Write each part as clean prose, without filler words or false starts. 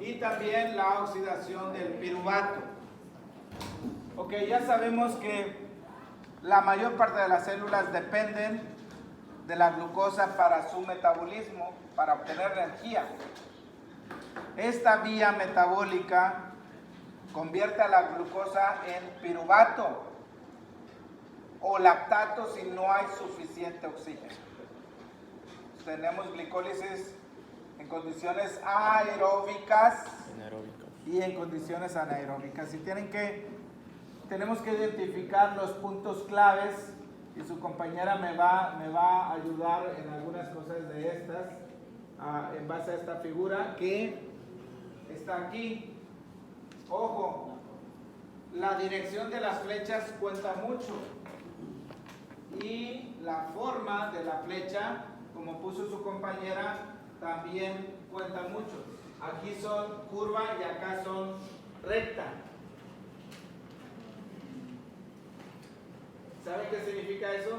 y también la oxidación del piruvato. Ok, ya sabemos que la mayor parte de las células dependen de la glucosa para su metabolismo, para obtener energía. Esta vía metabólica convierte a la glucosa en piruvato o lactato si no hay suficiente oxígeno. Tenemos glicólisis en condiciones aeróbicas y en condiciones anaeróbicas. Y tenemos que identificar los puntos claves, y su compañera me va a ayudar en algunas cosas de estas, en base a esta figura que está aquí. Ojo, la dirección de las flechas cuenta mucho, y la forma de la flecha, como puso su compañera, también cuenta mucho. Aquí son curva y acá son recta. ¿Saben qué significa eso?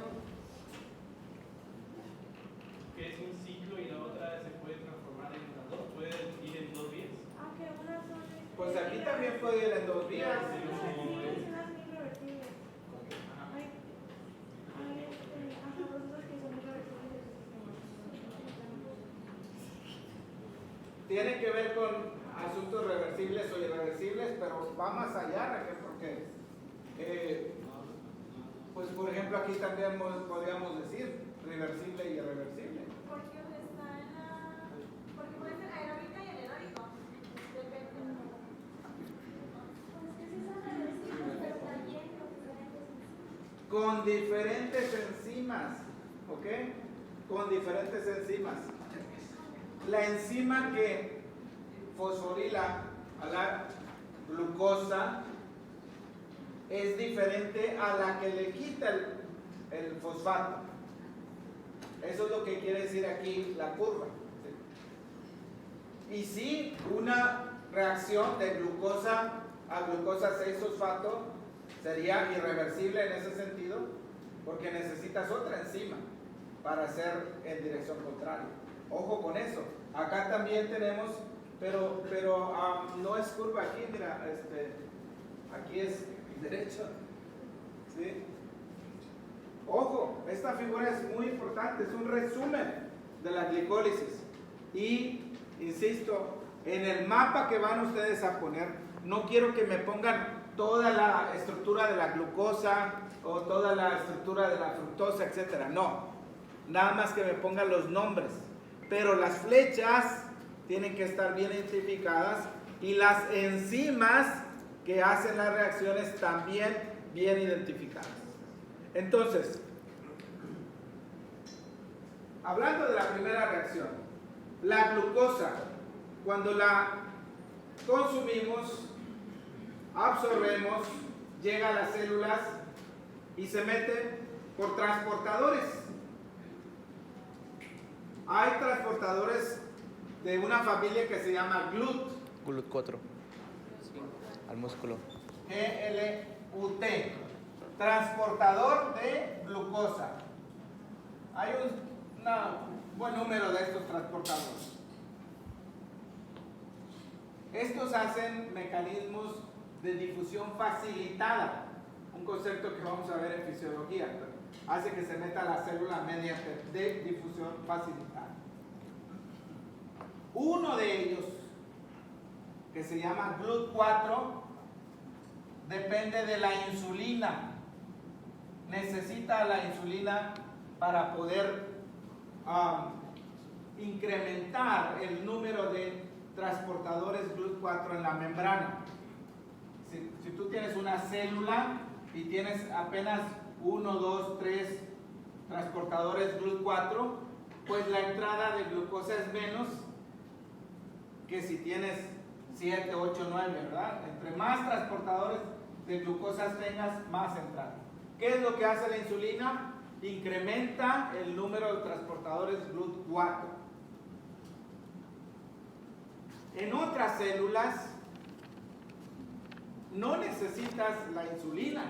Que es un ciclo y la otra se puede transformar en las dos, puede ir en 2 vías. Pues aquí también puede ir en 2 vías. Tiene que ver con asuntos reversibles o irreversibles, pero va más allá, porque, pues por ejemplo, aquí también podríamos decir reversible y irreversible. Porque puede ser aeróbica y anaeróbico. Depende. Pues que sí son reversibles, pero también Con diferentes enzimas, ¿ok? Con diferentes enzimas. La enzima que fosforila a la glucosa es diferente a la que le quita el fosfato. Eso es lo que quiere decir aquí la curva. ¿Sí? Y sí, una reacción de glucosa a glucosa 6-fosfato sería irreversible en ese sentido, porque necesitas otra enzima para hacer en dirección contraria. Ojo con eso. Acá también tenemos, pero no es curva aquí, mira, aquí es derecho. ¿Sí? Ojo, esta figura es muy importante, es un resumen de la glicólisis. Y, insisto, en el mapa que van ustedes a poner, no quiero que me pongan toda la estructura de la glucosa o toda la estructura de la fructosa, etcétera. No, nada más que me pongan los nombres. Pero las flechas tienen que estar bien identificadas y las enzimas que hacen las reacciones también bien identificadas. Entonces, hablando de la primera reacción, la glucosa, cuando la consumimos, absorbemos, llega a las células y se mete por transportadores. Hay transportadores de una familia que se llama GLUT. GLUT4. Sí, al músculo. GLUT. Transportador de glucosa. Hay un buen número de estos transportadores. Estos hacen mecanismos de difusión facilitada, un concepto que vamos a ver en fisiología. Hace que se meta la célula mediante de difusión facilitada. Uno de ellos, que se llama GLUT4, depende de la insulina. Necesita la insulina para poder incrementar el número de transportadores GLUT4 en la membrana. Si tú tienes una célula y tienes apenas 1, 2, 3 transportadores GLUT4, pues la entrada de glucosa es menos que si tienes 7, 8, 9, ¿verdad? Entre más transportadores de glucosas tengas, más entrada. ¿Qué es lo que hace la insulina? Incrementa el número de transportadores GLUT4. En otras células no necesitas la insulina.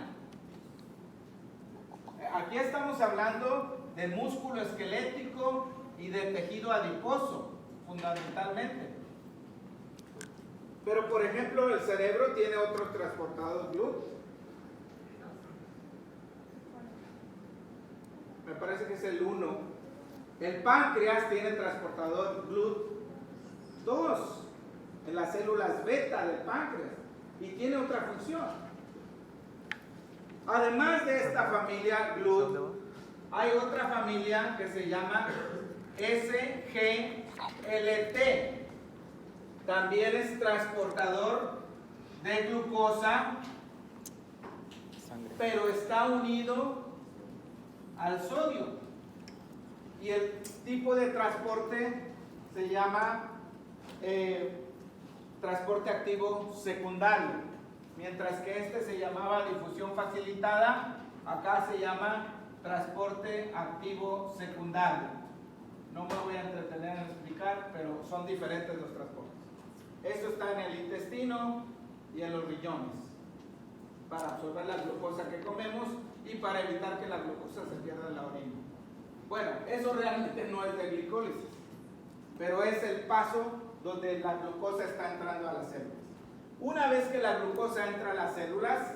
Aquí estamos hablando de músculo esquelético y de tejido adiposo, fundamentalmente. Pero por ejemplo, el cerebro tiene otros transportadores GLUT. Me parece que es el 1. El páncreas tiene transportador GLUT2 en las células beta del páncreas y tiene otra función. Además de esta familia GLUT, hay otra familia que se llama SGLT. También es transportador de glucosa, pero está unido al sodio. Y el tipo de transporte se llama transporte activo secundario. Mientras que este se llamaba difusión facilitada, acá se llama transporte activo secundario. No me voy a entretener en explicar, pero son diferentes los transportes. Esto está en el intestino y en los riñones, para absorber la glucosa que comemos y para evitar que la glucosa se pierda en la orina. Bueno, eso realmente no es de glicólisis, pero es el paso donde la glucosa está entrando a las células. Una vez que la glucosa entra a las células,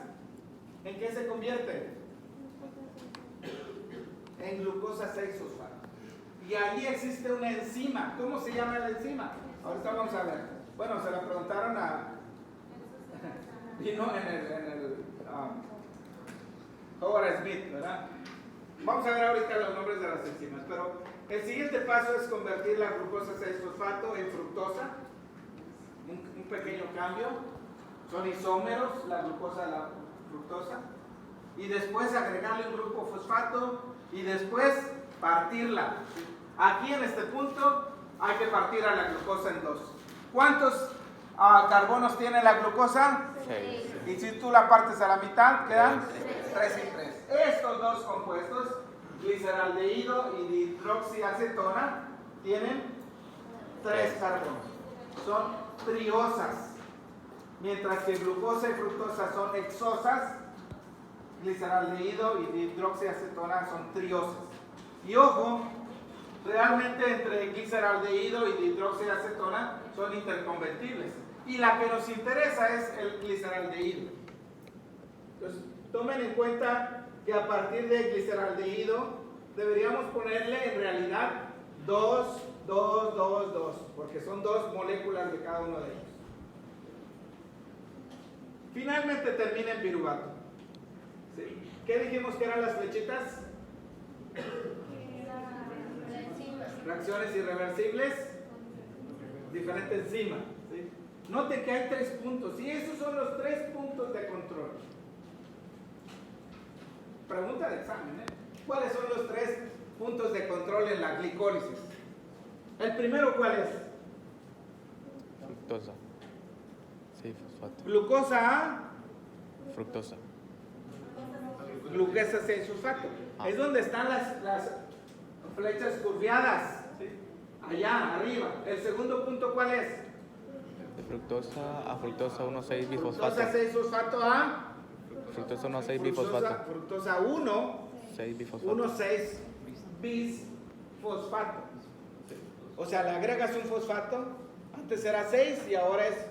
¿en qué se convierte? En glucosa 6-fosfato. Y ahí existe una enzima. ¿Cómo se llama la enzima? Ahorita vamos a ver. Bueno, se la preguntaron a... Vino en el Howard Smith, ¿verdad? Vamos a ver ahorita los nombres de las enzimas, pero el siguiente paso es convertir la glucosa 6-fosfato en fructosa. Un pequeño cambio. Son isómeros, la glucosa y la fructosa. Y después agregarle un grupo fosfato y después partirla. Aquí en este punto hay que partir a la glucosa en dos. ¿Cuántos carbonos tiene la glucosa? 6. Y si tú la partes a la mitad, quedan 3 y 3. Estos dos compuestos, gliceraldehído y dihidroxiacetona, tienen 3 carbonos. Son triosas. Mientras que glucosa y fructosa son hexosas, gliceraldehído y dihidroxiacetona son triosas. Y ojo, realmente entre gliceraldehído y dihidroxiacetona son interconvertibles. Y la que nos interesa es el gliceraldehído. Entonces, tomen en cuenta que a partir de gliceraldehído deberíamos ponerle en realidad 2, 2, 2, 2, porque son 2 moléculas de cada uno de ellos. Finalmente termina en piruvato. ¿Sí? ¿Qué dijimos que eran las flechitas? Reacciones irreversibles, diferente enzima. ¿Sí? Noten que hay 3 puntos y esos son los 3 puntos de control. Pregunta de examen, ¿eh? ¿Cuáles son los 3 puntos de control en la glicólisis? ¿El primero cuál es? Fructosa. Sí, fosfato. Glucosa A, Fructosa. glucosa 6-fosfato. Es donde están las flechas curviadas. ¿Sí? Allá, arriba. ¿El segundo punto cuál es? De fructosa a fructosa 1,6 bifosfato. Fructosa 6-fosfato A. Fructosa 1,6 bifosfato. Fructosa 1, 6 bifosfato. 1,6 bisfosfato. O sea, le agregas un fosfato, antes era 6 y ahora es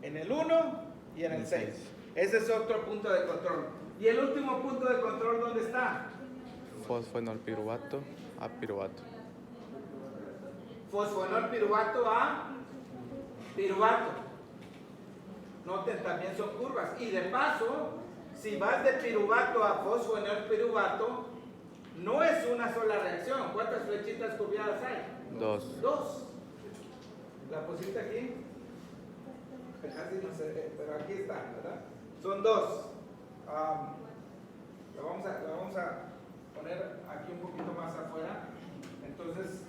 en el 1 y en el 6. Ese es otro punto de control. ¿Y el último punto de control dónde está? Fosfenol piruvato a piruvato. Fosfonol piruvato a piruvato. Noten, también son curvas. Y de paso, si vas de piruvato a fosfonol piruvato, no es una sola reacción. ¿Cuántas flechitas curviadas hay? 2. 2. ¿La pusiste aquí? Casi no se ve, pero aquí está, ¿verdad? Son 2. La vamos a poner aquí un poquito más afuera. Entonces,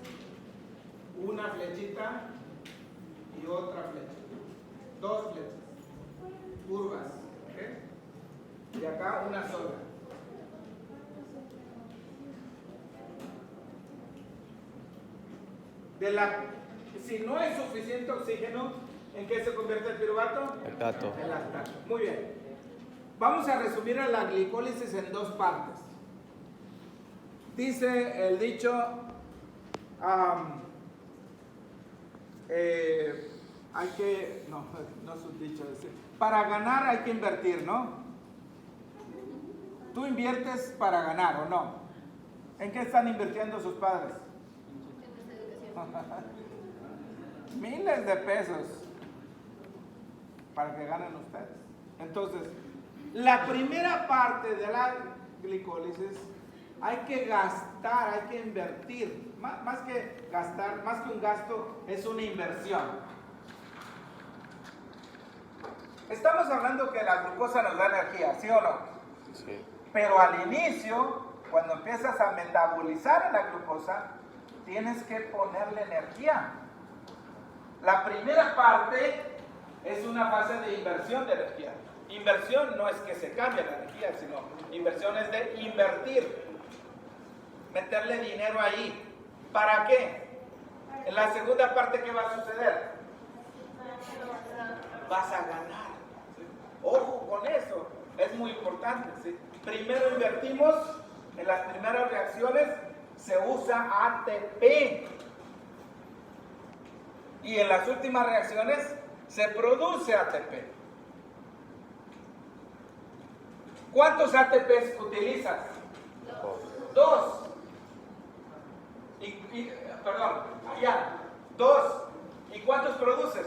una flechita y otra flecha. 2 flechas. Curvas. ¿Ok? Y acá una sola. Si no hay suficiente oxígeno, ¿en qué se convierte el piruvato? Lactato. En lactato. Muy bien. Vamos a resumir a la glicólisis en 2 partes. Dice el dicho, hay que, no es un dicho, para ganar hay que invertir, ¿no? ¿Tú inviertes para ganar o no? ¿En qué están invirtiendo sus padres? Miles de pesos para que ganen ustedes. Entonces, la primera parte de la glicólisis hay que gastar, hay que invertir. Más que gastar, más que un gasto, es una inversión. Estamos hablando que la glucosa nos da energía, ¿sí o no? Sí. Pero al inicio, cuando empiezas a metabolizar la glucosa, tienes que ponerle energía. La primera parte es una fase de inversión de energía. Inversión no es que se cambie la energía, sino inversión es de invertir. Meterle dinero ahí. ¿Para qué? En la segunda parte, ¿qué va a suceder? Vas a ganar. Ojo con eso, es muy importante. ¿Sí? Primero invertimos, en las primeras reacciones se usa ATP. Y en las últimas reacciones se produce ATP. ¿Cuántos ATPs utilizas? Dos. Perdón, allá. Dos. ¿Y cuántos produces?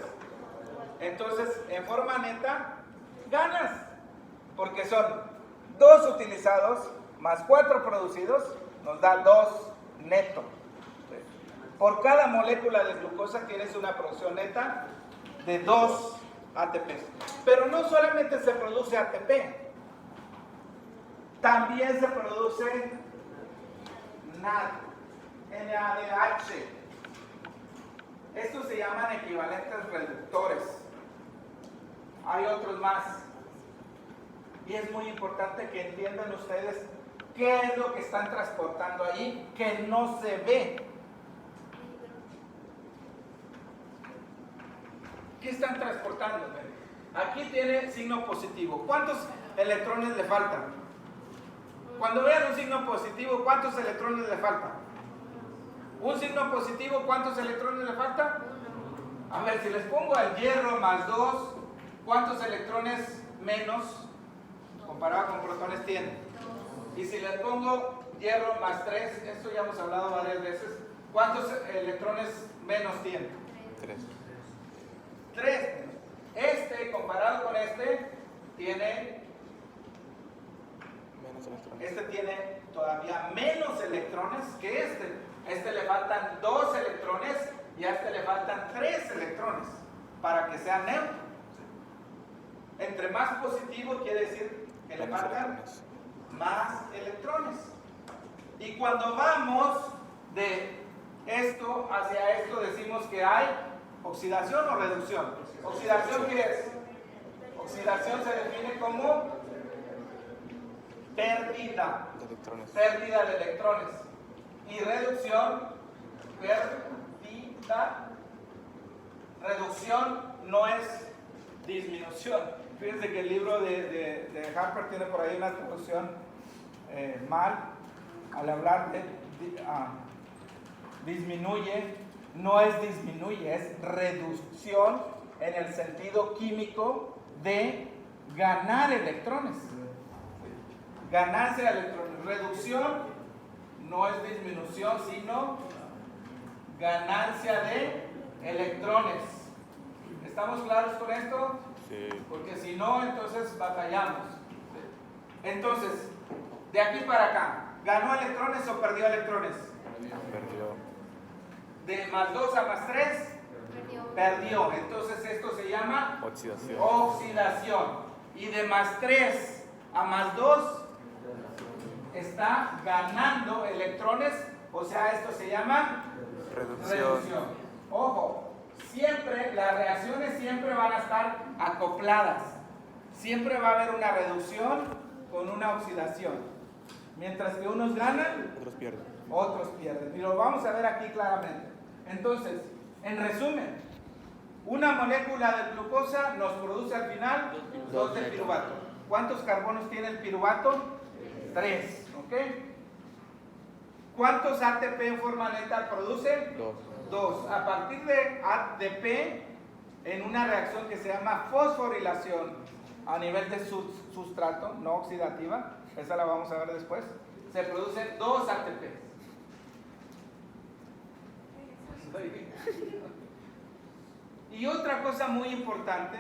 Entonces, en forma neta, ganas. Porque son 2 utilizados más 4 producidos, nos da 2 neto. Por cada molécula de glucosa tienes una producción neta de 2 ATPs. Pero no solamente se produce ATP, también se produce NADH. Estos se llaman equivalentes reductores. Hay otros más. Y es muy importante que entiendan ustedes qué es lo que están transportando ahí que no se ve. ¿Qué están transportando? Aquí tiene signo positivo. ¿Cuántos electrones le faltan? Cuando vean un signo positivo, ¿cuántos electrones le faltan? Un signo positivo, ¿cuántos electrones le faltan? A ver, si les pongo al hierro más 2, ¿cuántos electrones menos comparado con protones tiene? Y si les pongo hierro más 3, esto ya hemos hablado varias veces, ¿cuántos electrones menos tiene? 3. 3. Este, comparado con este, tiene... Menos electrones. Este tiene todavía menos electrones que este. A este le faltan 2 electrones y a este le faltan 3 electrones para que sea neutro. Entre más positivo quiere decir que le Menos faltan electrones. más electrones. Y cuando vamos de esto hacia esto decimos que hay oxidación o reducción. ¿Oxidación qué es? Oxidación se define como pérdida. De electrones. Pérdida de electrones. Y reducción, pérdida. Reducción no es disminución. Fíjense que el libro de Harper tiene por ahí una traducción mal. Al hablar de disminuye, no es disminuye, es reducción en el sentido químico de ganar electrones. Ganancia de electrones. Reducción no es disminución, sino ganancia de electrones. ¿Estamos claros con esto? Sí. Porque si no, entonces batallamos. Entonces, de aquí para acá, ¿ganó electrones o perdió electrones? Perdió. De más 2 a más 3, perdió. Entonces esto se llama Oxidación. oxidación. Y de más 3 a más 2, está ganando electrones, o sea, esto se llama reducción. Ojo, siempre, las reacciones siempre van a estar acopladas. Siempre va a haber una reducción con una oxidación. Mientras que unos ganan, Otros pierden. otros pierden. Y lo vamos a ver aquí claramente. Entonces, en resumen, una molécula de glucosa nos produce al final 2 de piruvato. ¿Cuántos carbonos tiene el piruvato? 3, ¿ok? ¿Cuántos ATP en forma neta produce? 2. 2. A partir de ATP en una reacción que se llama fosforilación a nivel de sustrato, no oxidativa, esa la vamos a ver después, se producen 2 ATP. Y otra cosa muy importante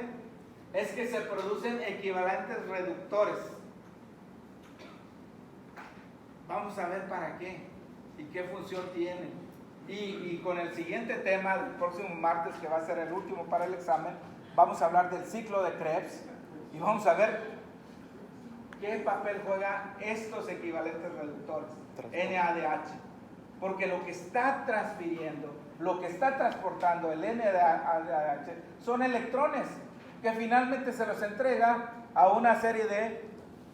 es que se producen equivalentes reductores. Vamos a ver para qué y qué función tienen. Y con el siguiente tema, el próximo martes, que va a ser el último para el examen, vamos a hablar del ciclo de Krebs y vamos a ver qué papel juegan estos equivalentes reductores, NADH. Porque lo que está transfiriendo, lo que está transportando el NADH son electrones que finalmente se los entrega a una serie de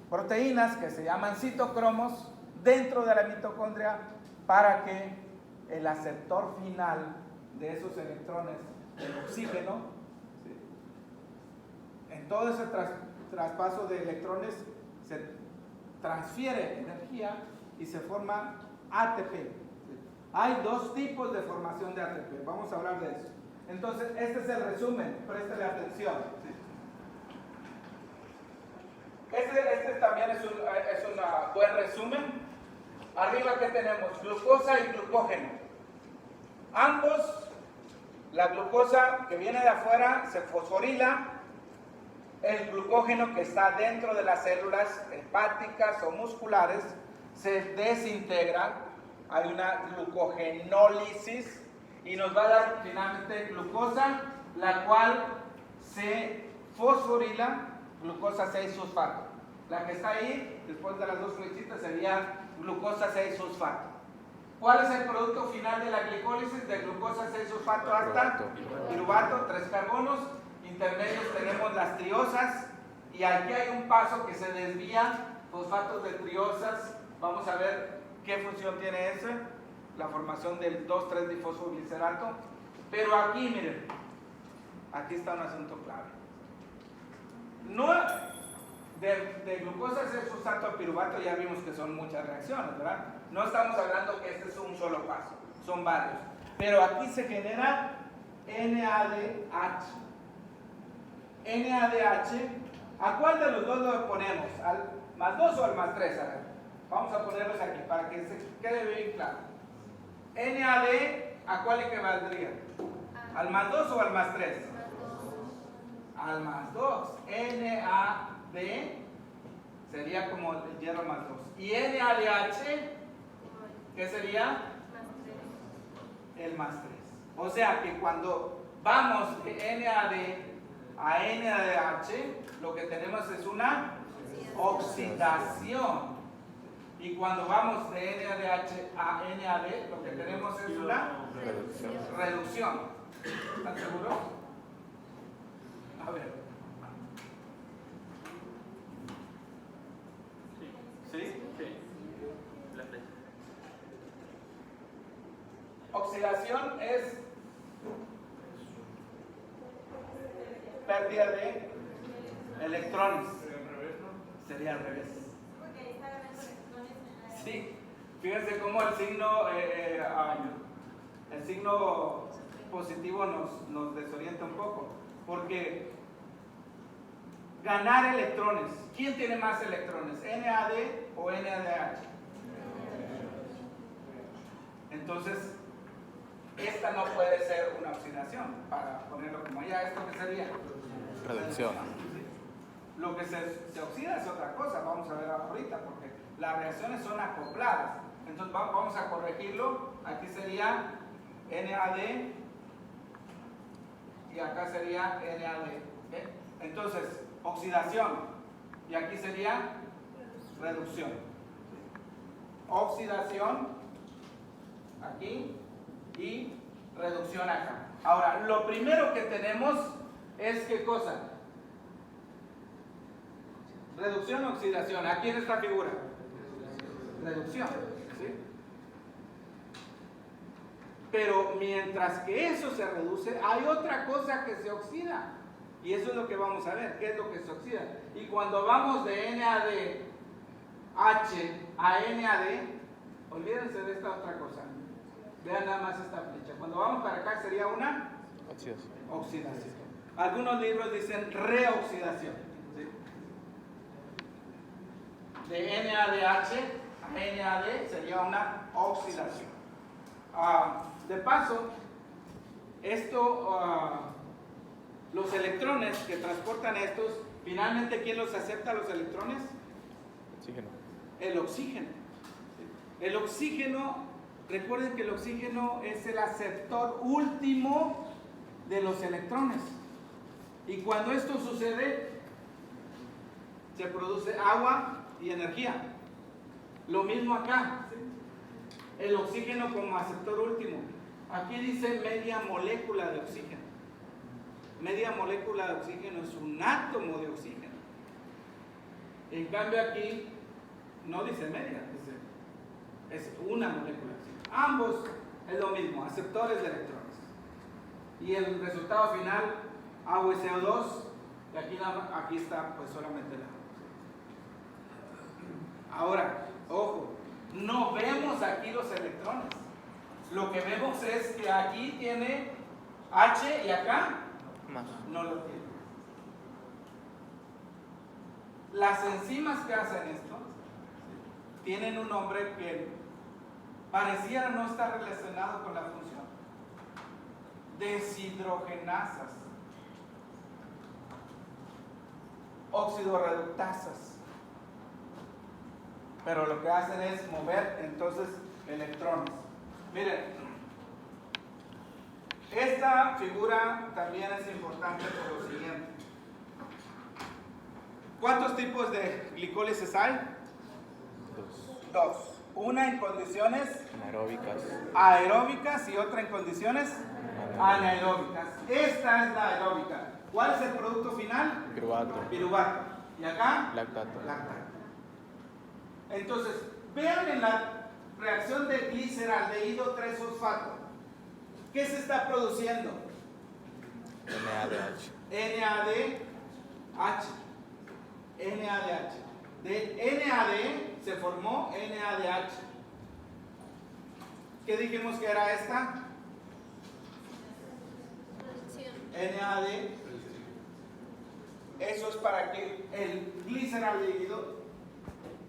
proteínas que se llaman citocromos dentro de la mitocondria para que el aceptor final de esos electrones del oxígeno, ¿sí?, en todo ese traspaso de electrones se transfiere energía y se forma ATP. Hay 2 tipos de formación de ATP, vamos a hablar de eso. Entonces, este es el resumen, préstale atención. Este también es un buen resumen. Arriba, ¿qué tenemos? Glucosa y glucógeno. Ambos, la glucosa que viene de afuera se fosforila, el glucógeno que está dentro de las células hepáticas o musculares se desintegra, hay una glucogenólisis y nos va a dar finalmente glucosa, la cual se fosforila, glucosa 6-fosfato. La que está ahí, después de las 2 flechitas, sería glucosa 6-fosfato. ¿Cuál es el producto final de la glicólisis? De glucosa 6-fosfato hasta piruvato, 3 carbonos. Intermedios tenemos las triosas y aquí hay un paso que se desvía, fosfatos de triosas. Vamos a ver qué función tiene ese, la formación del 2,3-difosfoglicerato. Pero aquí, miren, aquí está un asunto clave. No, de glucosa 6-fosfato a piruvato ya vimos que son muchas reacciones, ¿verdad? No estamos hablando que este es un solo paso, son varios. Pero aquí se genera NADH. NADH, ¿a cuál de los dos lo ponemos? ¿Al +2 o al +3? A ver, vamos a ponerlos aquí para que se quede bien claro. NAD, ¿a cuál equivaldría? ¿Al +2 o al +3? Al +2. NAD sería como el hierro +2. ¿Y NADH? ¿Qué sería? El +3. O sea que cuando vamos de NAD a NADH, lo que tenemos es una oxidación. Y cuando vamos de NADH a NAD, lo que tenemos es una reducción. ¿Están seguros? A ver. ¿Sí? Oxidación es pérdida de electrones. Sería al revés. Porque ahí está ganando electrones en la... Sí, fíjense cómo el signo positivo nos desorienta un poco, porque ganar electrones, ¿quién tiene más electrones? ¿NAD o NADH? Entonces, esta no puede ser una oxidación, para ponerlo como allá. ¿Esto qué sería? Reducción. Lo que se oxida es otra cosa, vamos a ver ahorita, porque las reacciones son acopladas. Entonces vamos a corregirlo. Aquí sería NAD y acá sería NAD. ¿Okay? Entonces, oxidación. Y aquí sería reducción. Oxidación aquí y reducción acá. Ahora, lo primero que tenemos es ¿qué cosa? Reducción o oxidación. Aquí en esta figura. Reducción. ¿Sí? Pero mientras que eso se reduce, hay otra cosa que se oxida. Y eso es lo que vamos a ver. ¿Qué es lo que se oxida? Y cuando vamos de NADH a NAD, olvídense de esta otra cosa. Vean nada más esta flecha. Cuando vamos para acá sería una Oxidación. oxidación. Algunos libros dicen reoxidación. ¿Sí? De NADH a NAD sería una oxidación. De paso, los electrones que transportan estos, finalmente, ¿quién los acepta, los electrones? Oxígeno. El oxígeno. El oxígeno, recuerden que el oxígeno es el aceptor último de los electrones. Y cuando esto sucede, se produce agua y energía. Lo mismo acá. El oxígeno como aceptor último. Aquí dice media molécula de oxígeno. Media molécula de oxígeno es un átomo de oxígeno. En cambio aquí no dice media, es una molécula de oxígeno. Ambos es lo mismo, aceptores de electrones. Y el resultado final, agua y CO2, y aquí está pues solamente el agua. Ahora, ojo, no vemos aquí los electrones. Lo que vemos es que aquí tiene H y acá Más. no lo tiene. Las enzimas que hacen esto tienen un nombre que pareciera no estar relacionado con la función. Deshidrogenasas, oxidorreductasas. Pero lo que hacen es mover entonces electrones. Miren, esta figura también es importante por lo siguiente. ¿Cuántos tipos de glicólisis hay? Dos. Una en condiciones Anaeróbicas. aeróbicas y otra en condiciones anaeróbicas. Esta es la aeróbica. ¿Cuál es el producto final? Piruvato. Piruvato. ¿Y acá? Lactato. Lactato. Entonces, vean en la reacción de gliceraldehído 3-fosfato. ¿Qué se está produciendo? NADH. NADH. NADH. De NAD se formó NADH. ¿Qué dijimos que era esta? NAD. Eso es para que el gliceraldehído,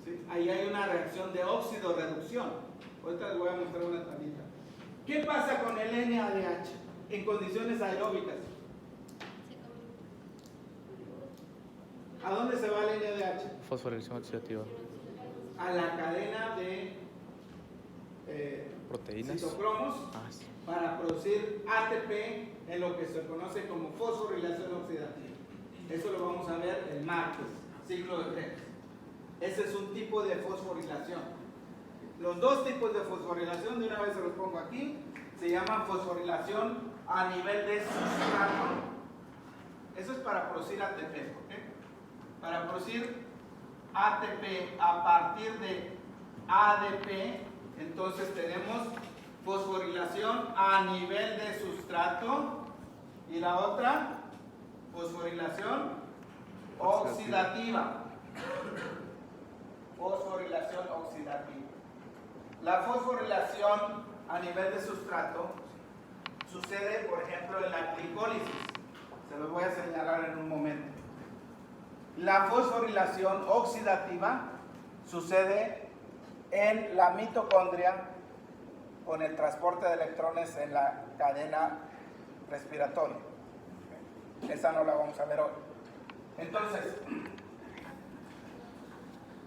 ¿sí? Ahí hay una reacción de óxido-reducción. Ahorita les voy a mostrar una tablita. ¿Qué pasa con el NADH en condiciones aeróbicas? ¿A dónde se va el NADH? Fosforilación oxidativa. A la cadena de Proteínas. citocromos Sí. para producir ATP en lo que se conoce como fosforilación oxidativa. Eso lo vamos a ver el martes, ciclo de Krebs. Ese es un tipo de fosforilación. Los dos tipos de fosforilación, de una vez se los pongo aquí, se llaman fosforilación a nivel de sustrato. Eso es para producir ATP, ¿ok? Para producir ATP a partir de ADP, entonces tenemos fosforilación a nivel de sustrato y la otra, fosforilación oxidativa. Fosforilación oxidativa. La fosforilación a nivel de sustrato sucede, por ejemplo, en la glicólisis. Se los voy a señalar en un momento. La fosforilación oxidativa sucede en la mitocondria con el transporte de electrones en la cadena respiratoria. Esa no la vamos a ver hoy. Entonces,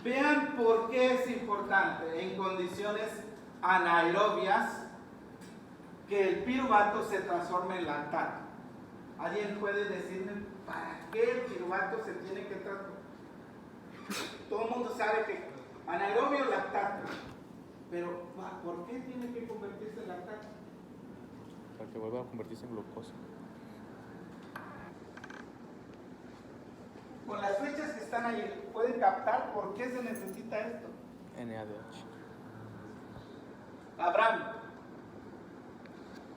vean por qué es importante en condiciones anaerobias que el piruvato se transforme en lactato. ¿Alguien puede decirme para qué el piruvato se tiene que transformar? Todo el mundo sabe que anaerobio es lactato, pero ¿por qué tiene que convertirse en lactato? Para que vuelva a convertirse en glucosa. Con las flechas que están ahí, ¿pueden captar por qué se necesita esto? NADH. Abraham,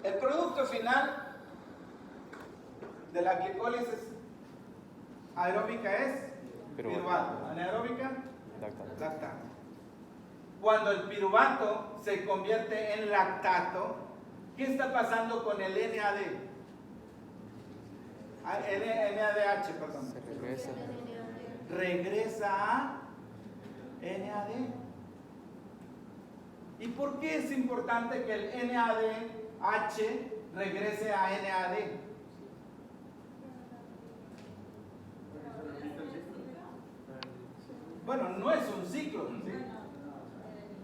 el producto final de la glicólisis aeróbica es piruvato, anaeróbica lactato. Cuando el piruvato se convierte en lactato, ¿qué está pasando con el NAD? NADH, perdón. Se regresa. Regresa a NAD. ¿Y por qué es importante que el NADH regrese a NAD? Bueno, no es un ciclo, ¿sí?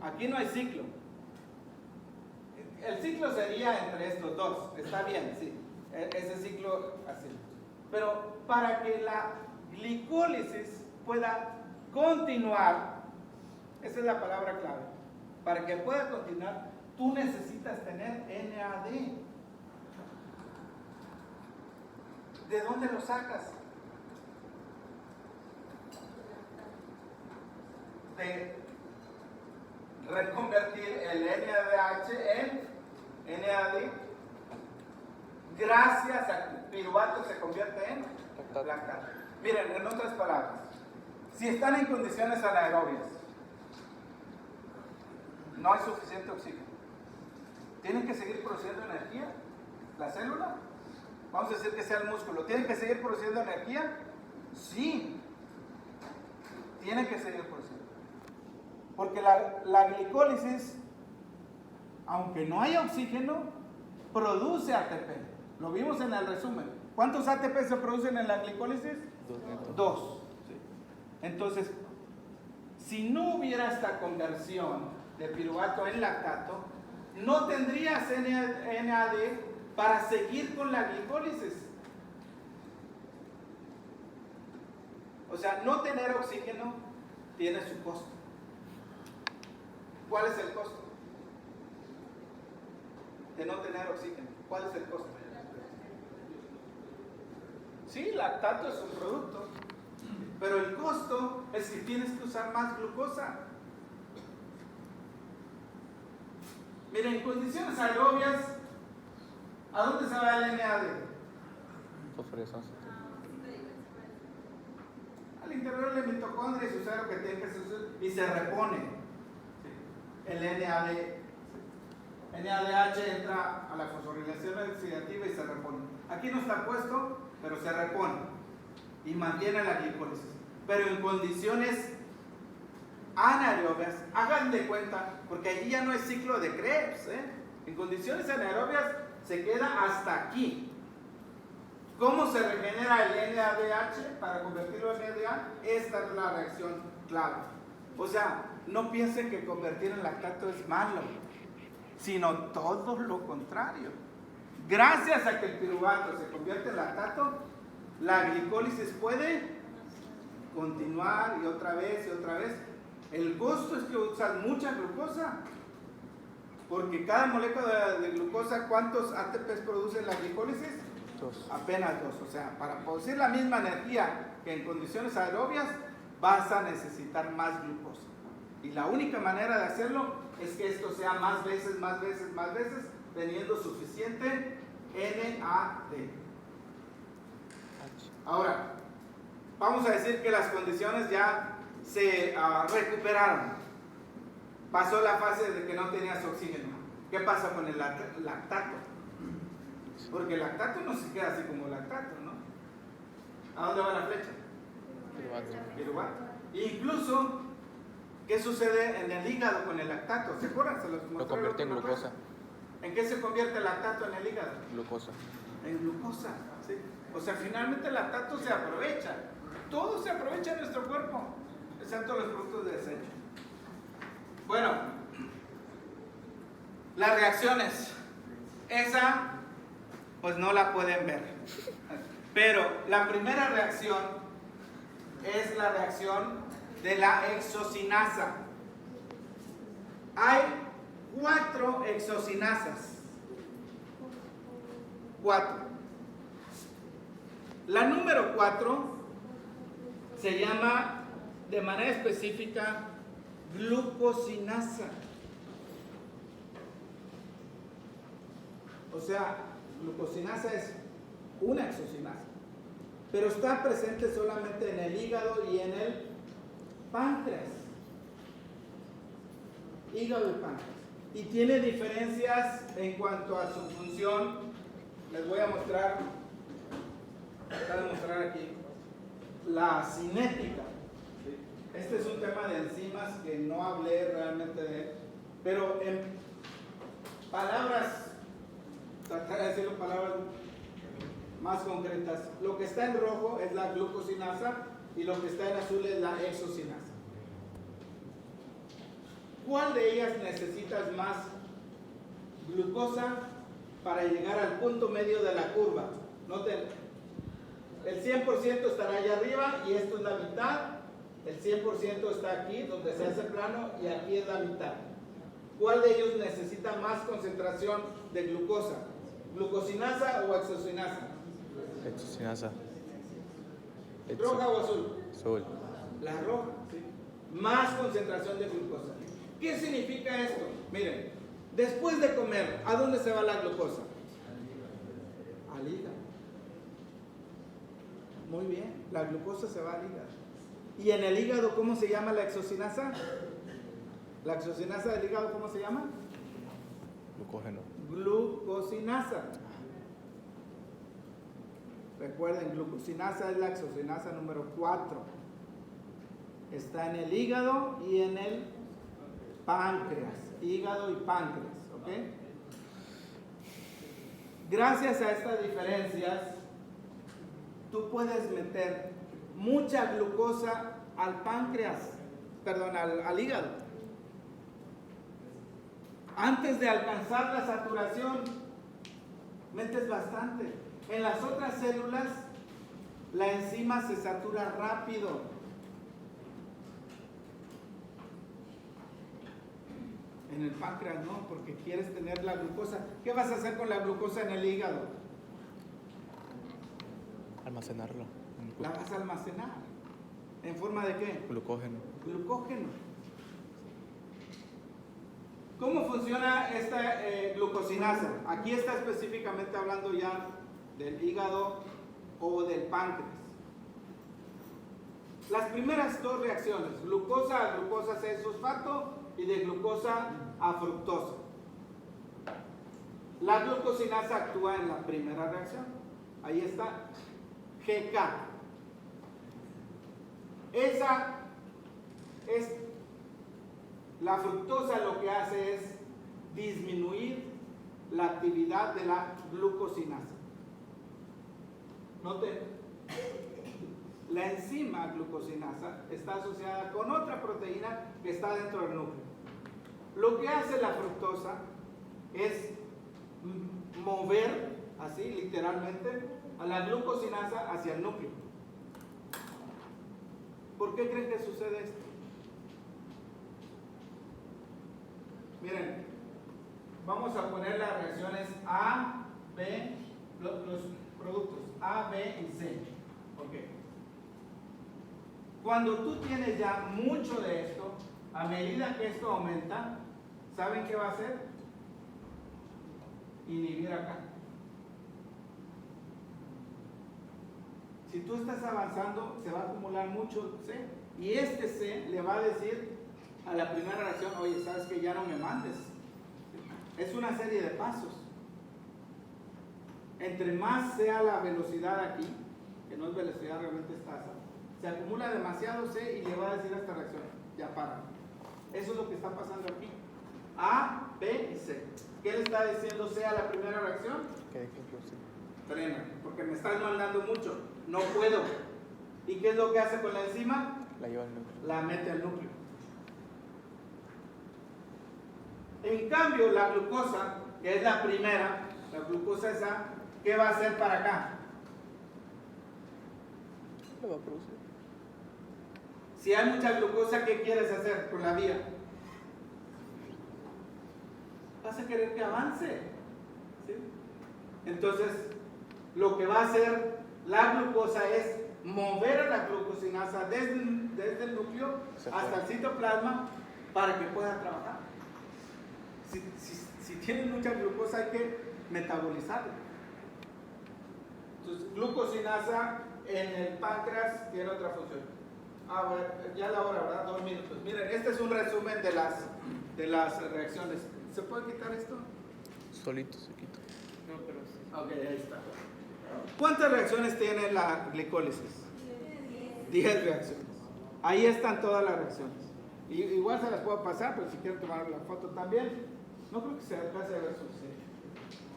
Aquí no hay ciclo. El ciclo sería entre estos dos, está bien, sí. Ese ciclo así. Pero para que la glicólisis pueda continuar, esa es la palabra clave. Para que pueda continuar, tú necesitas tener NAD. ¿De dónde lo sacas? De reconvertir el NADH en NAD. Gracias a que el piruvato se convierte en lactato. Miren, en otras palabras, si están en condiciones anaerobias, no hay suficiente oxígeno, ¿tienen que seguir produciendo energía la célula? Vamos a decir que sea el músculo, ¿tienen que seguir produciendo energía? Sí, tienen que seguir produciendo. Porque la glicólisis, aunque no haya oxígeno, produce ATP. Lo vimos en el resumen. ¿Cuántos ATP se producen en la glicólisis? 2. ¿Sí? Entonces, si no hubiera esta conversión de piruvato en lactato, no tendrías NAD para seguir con la glicólisis. O sea, no tener oxígeno tiene su costo. ¿Cuál es el costo de no tener oxígeno? ¿Cuál es el costo? Sí, lactato es un producto, pero el costo es que tienes que usar más glucosa. Miren, en condiciones aerobias, ¿a dónde se va el NAD? Fosforilación. Al interior de la mitocondria y sucede que tiene que suceder y se repone. El NADH entra a la fosforilación oxidativa y se repone. Aquí no está puesto, pero se repone y mantiene la glicólisis. Pero en condiciones anaerobias, hagan de cuenta, porque allí ya no es ciclo de Krebs, en condiciones anaerobias se queda hasta aquí. ¿Cómo se regenera el NADH para convertirlo en NADH? Esta es la reacción clave. O sea, no piensen que convertir en lactato es malo, sino todo lo contrario. Gracias a que el piruvato se convierte en lactato, la glicólisis puede continuar y otra vez y otra vez. El costo es que usas mucha glucosa, porque cada molécula de glucosa, ¿cuántos ATPs produce la glicólisis? 2. Apenas 2. O sea, para producir la misma energía que en condiciones aerobias, vas a necesitar más glucosa. Y la única manera de hacerlo es que esto sea más veces, teniendo suficiente NAD. Ahora, vamos a decir que las condiciones ya se recuperaron. Pasó la fase de que no tenías oxígeno. ¿Qué pasa con el lactato? Porque el lactato no se queda así como lactato, ¿no? ¿A dónde va la flecha? Piruvato. Incluso, ¿qué sucede en el hígado con el lactato? ¿Se acuerdan? Se los mostré. Lo convierte en glucosa. ¿En qué se convierte el lactato en el hígado? Glucosa. En glucosa, ¿sí? O sea, finalmente el lactato se aprovecha. Todo se aprovecha en nuestro cuerpo, excepto los productos de desecho. Bueno, las reacciones. Esa, pues no la pueden ver. Pero la primera reacción es la reacción de la exocinasa. Hay 4 exocinasas. 4. La número 4 se llama de manera específica glucosinasa. O sea, glucosinasa es una exocinasa, pero está presente solamente en el hígado y en el páncreas. Hígado y páncreas. Y tiene diferencias en cuanto a su función. Les voy a mostrar Voy a demostrar aquí la cinética. Este es un tema de enzimas que no hablé realmente de él, pero en palabras, trataré de decirlo en palabras más concretas. Lo que está en rojo es la glucosinasa y lo que está en azul es la hexocinasa. ¿Cuál de ellas necesitas más glucosa para llegar al punto medio de la curva? Noten, el 100% estará allá arriba y esto es la mitad. El 100% está aquí, donde se hace plano, y aquí es la mitad. ¿Cuál de ellos necesita más concentración de glucosa? ¿Glucosinasa o hexocinasa? Hexocinasa. ¿Roja o azul? Azul. La roja, ¿sí? Más concentración de glucosa. ¿Qué significa esto? Miren, después de comer, ¿a dónde se va la glucosa? Al hígado. Muy bien, la glucosa se va al hígado. ¿Y en el hígado cómo se llama la hexocinasa? ¿La hexocinasa del hígado cómo se llama? Glucógeno. Glucosinasa. Recuerden, glucosinasa es la hexocinasa número 4. Está en el hígado y en el páncreas. Hígado y páncreas, ¿ok? Gracias a estas diferencias, tú puedes meter mucha glucosa al páncreas, perdón, al hígado. Antes de alcanzar la saturación, metes bastante. En las otras células, la enzima se satura rápido. En el páncreas no, porque quieres tener la glucosa. ¿Qué vas a hacer con la glucosa en el hígado? Almacenarlo. La vas a almacenar. ¿En forma de qué? Glucógeno. Glucógeno. ¿Cómo funciona esta glucosinasa? Aquí está específicamente hablando ya del hígado o del páncreas. Las primeras dos reacciones, glucosa a glucosa 6-fosfato y de glucosa a fructosa. La glucosinasa actúa en la primera reacción. Ahí está, GK. Esa es la fructosa, lo que hace es disminuir la actividad de la glucosinasa. Noten, la enzima glucosinasa está asociada con otra proteína que está dentro del núcleo. Lo que hace la fructosa es mover, así literalmente, a la glucosinasa hacia el núcleo. ¿Por qué creen que sucede esto? Miren, vamos a poner las reacciones A, B, los productos A, B y C. Ok. Cuando tú tienes ya mucho de esto, a medida que esto aumenta, ¿saben qué va a hacer? Inhibir acá. Si tú estás avanzando, se va a acumular mucho C. Y este C le va a decir a la primera reacción, oye, ¿sabes que ya no me mandes? Es una serie de pasos. Entre más sea la velocidad aquí, que no es velocidad, realmente es tasa, se acumula demasiado C y le va a decir a esta reacción, ya para. Eso es lo que está pasando aquí. A, B y C. ¿Qué le está diciendo C a la primera reacción? ¿Qué ejemplo? Sí. Frena, porque me estás mandando mucho, no puedo. ¿Y qué es lo que hace con la enzima? La lleva al núcleo. La mete al núcleo. En cambio, la glucosa, que es la primera, la glucosa esa, ¿qué va a hacer para acá? Lo va a producir. Si hay mucha glucosa, ¿qué quieres hacer con la vía? Vas a querer que avance. ¿Sí? Entonces, lo que va a hacer la glucosa es mover a la glucosinasa desde el núcleo hasta el citoplasma para que pueda trabajar. Si tienes mucha glucosa hay que metabolizarla. Entonces, glucosinasa en el páncreas tiene otra función. A ver, ya la hora, ¿verdad? 2 minutos. Miren, este es un resumen de las reacciones. ¿Se puede quitar esto? Solito se quita. No, pero sí. Ok, ahí está. ¿Cuántas reacciones tiene la glicólisis? 10 reacciones. Ahí están todas las reacciones. Y, igual se las puedo pasar, pero si quieren tomar la foto también. No creo que se alcance a ver suficiente.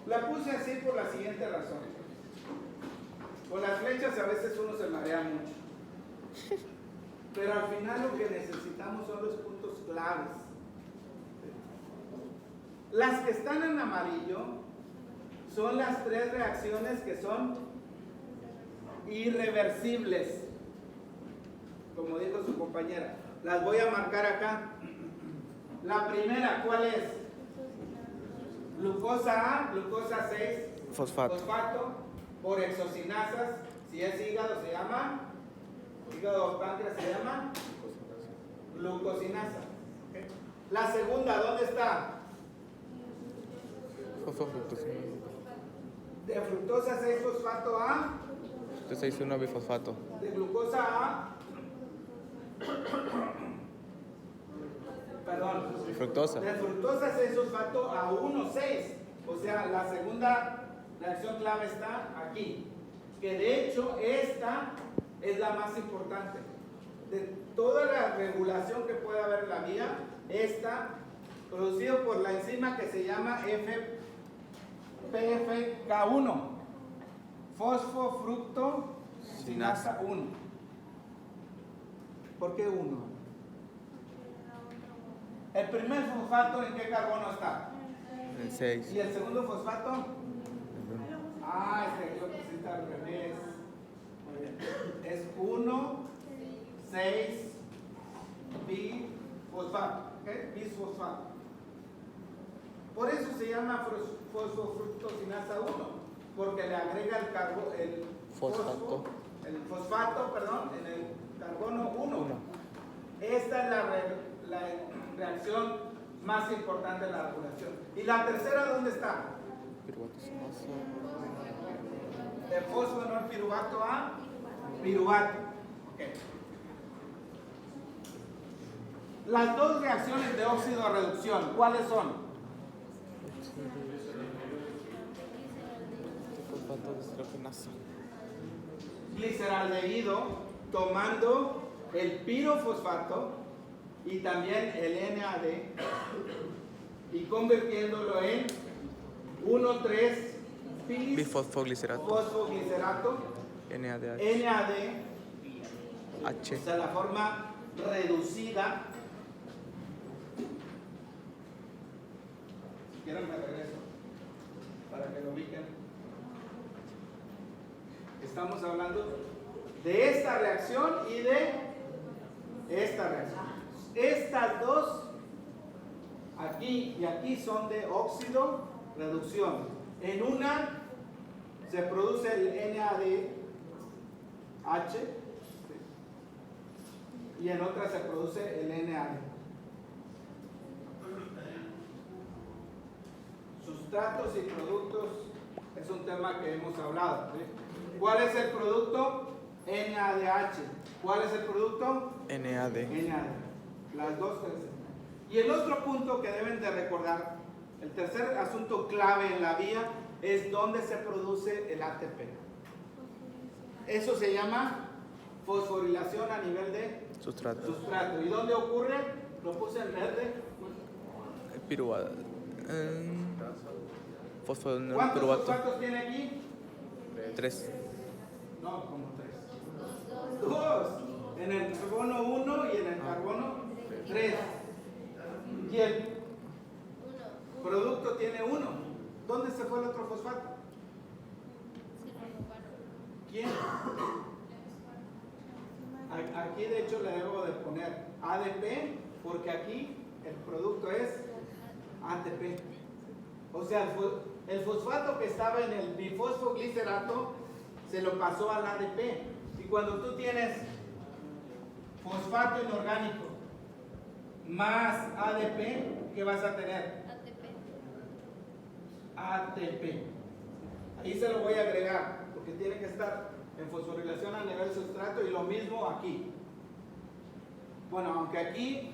La puse así por la siguiente razón. Con las flechas a veces uno se marea mucho. Pero al final lo que necesitamos son los puntos claves. Las que están en amarillo son las 3 reacciones que son irreversibles. Como dijo su compañera. Las voy a marcar acá. La primera, ¿cuál es? Glucosa A, glucosa 6, Fosfato. fosfato por exocinasas. Si es hígado se llama, hígado o páncreas se llama glucosinasa. ¿Okay? La segunda, ¿dónde está? Fosfofructosina. De fructosa 6 fosfato A, De 6,1 bifosfato. de glucosa A, perdón, Fructosa. de fructosa 6 fosfato a 1,6. O sea, la segunda reacción clave está aquí. Que de hecho esta es la más importante. De toda la regulación que puede haber en la vía, esta, producido por la enzima que se llama PFK1, fosfofructosinasa 1. ¿Por qué 1? El primer fosfato, ¿en qué carbono está? El 6. ¿Y el segundo fosfato? Este lo pusiste al revés. Muy bien. Es 1, 6, bifosfato. ¿Ok? Bisfosfato. Por eso se llama fosfofructosinasa 1, porque le agrega el Fosfato. fosfato, en el carbono 1. Esta es la reacción más importante de la regulación. ¿Y la tercera dónde está? Piruvato. De fosfonol piruvato a piruvato. Okay. Las dos reacciones de óxido a reducción, ¿cuáles son? Fosfato deshidrogenasa. Gliceraldehído tomando el pirofosfato y también el NAD y convirtiéndolo en 1,3 Bifosfoglicerato. fosfoglicerato NADH. NAD, H. o sea, la forma reducida. Si quieren me regreso para que lo ubiquen. Estamos hablando de esta reacción y de esta reacción. Estas dos, aquí y aquí, son de óxido reducción. En una se produce el NADH y en otra se produce el NAD. Sustratos y productos es un tema que hemos hablado. ¿Sí? ¿Cuál es el producto? NADH. ¿Cuál es el producto? NAD. NAD. Las dos cosas. Y el otro punto que deben de recordar, el tercer asunto clave en la vía, es dónde se produce el ATP. Eso se llama fosforilación a nivel de Sustrato. sustrato. ¿Y dónde ocurre? Lo puse en verde. Piruvato. Fosfonol ¿Cuántos piruvato. fosfatos tiene aquí? 3. No, como 3. 2. En el carbono 1 y en el carbono 3. Y el producto tiene 1. ¿Dónde se fue el otro fosfato? ¿Quién? Aquí de hecho le debo de poner ADP porque aquí el producto es ATP. O sea, el fosfato que estaba en el bifosfoglicerato se lo pasó al ADP. Y cuando tú tienes fosfato inorgánico más ADP, ¿qué vas a tener? ATP. Ahí se lo voy a agregar porque tiene que estar en fosforilación a nivel sustrato y lo mismo aquí. Bueno, aunque aquí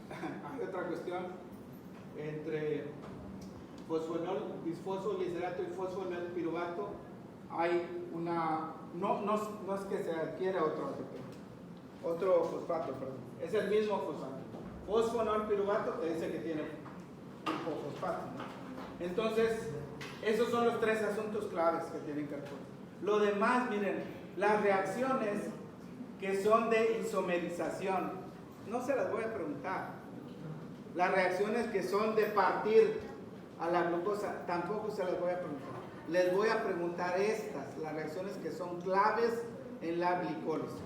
hay otra cuestión entre fosfonol, bisfosfoglicerato y fosfonol piruvato, hay una, no es que se adquiera otro fosfato, perdón, es el mismo fosfato. Fosfonolpiruvato te dice que tiene grupo fosfato, ¿no? Entonces, esos son los 3 asuntos claves que tienen que recordar. Lo demás, miren, las reacciones que son de isomerización, no se las voy a preguntar. Las reacciones que son de partir a la glucosa, tampoco se las voy a preguntar. Les voy a preguntar estas, las reacciones que son claves en la glicólisis.